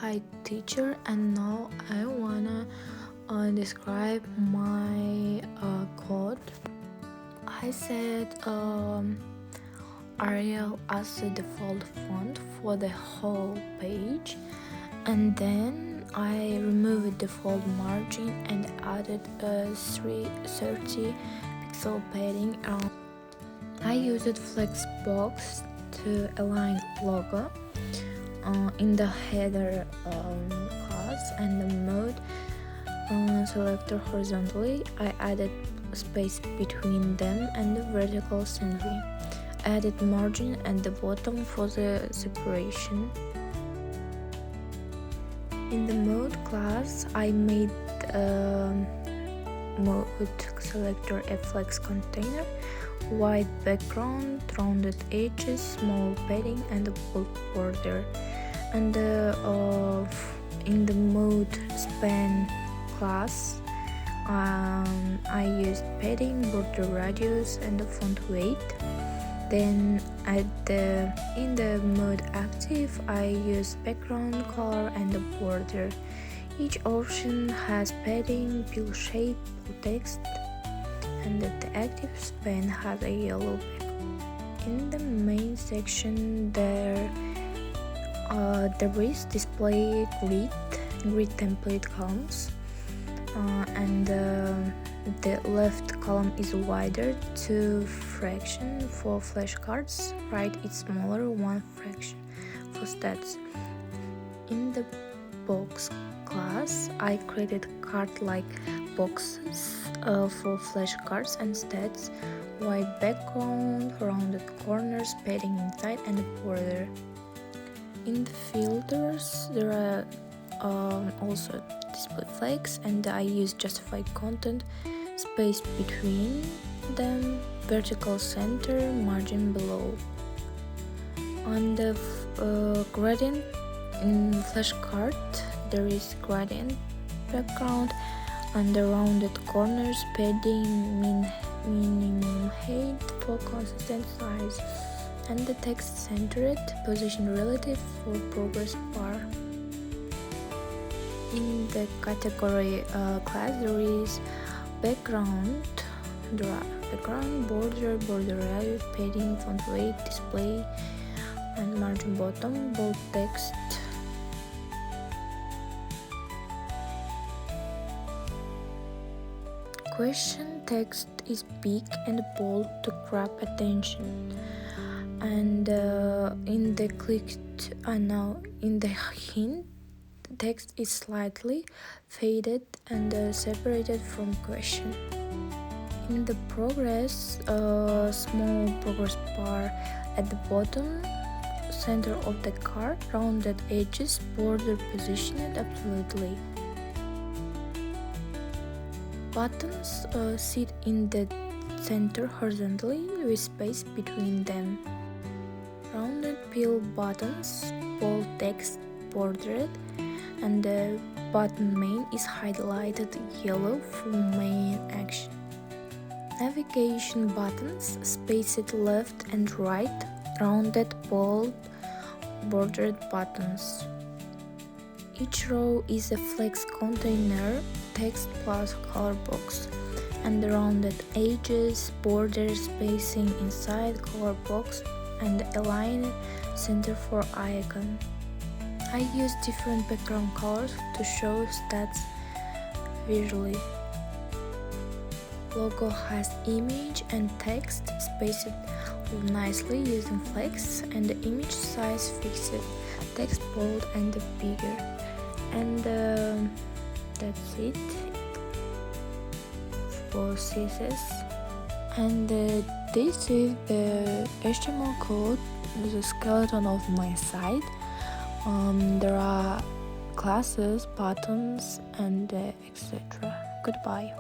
Hi teacher, and now I wanna describe my code. I set Arial as the default font for the whole page, and then I removed default margin and added a 330 pixel padding. I used Flexbox to align logo in the header class and the mode selector horizontally. I added space between them and the vertical centering. Added margin at the bottom for the separation. In the mode class, I made mode selector a flex container, white background, rounded edges, small padding, and a bold border. And in the mode span class, I used padding, border radius, and the font weight. Then in the mode active, I used background color and the border. Each option has padding, pill shape, text, and the active span has a yellow background. In the main section, there is display grid template columns, and the left column is wider 2 fraction for flashcards, right is smaller 1 fraction for stats. In the box class, I created card-like boxes for flashcards and stats, white background, rounded corners, padding inside, and a border. In the filters, there are also display flags, and I use justified content, space between them, vertical center, margin below. On the gradient in flashcard, there is gradient background, and the rounded corners, padding, minimum height for consistent size, and the text centered, position relative for progress bar. In the category class, there is background, border radius, padding, font weight, display, and margin bottom, bold text. Question text is big and bold to grab attention, and in the hint, the text is slightly faded and separated from question. In the progress, small progress bar at the bottom center of the card, rounded edges, border positioned absolutely. Buttons sit in the center horizontally with space between them. Rounded pill buttons, bold text bordered, and the button main is highlighted yellow for main action. Navigation buttons spaced left and right, rounded, bold, bordered buttons. Each row is a flex container, text plus color box, and the rounded edges, border spacing inside color box, and align center for icon. I use different background colors to show stats visually. Logo has image and text spaced nicely using flex, and the image size fixed, text bold and bigger. And that's it for CSS. And this is the HTML code, the skeleton of my site. There are classes, buttons, and etc. Goodbye.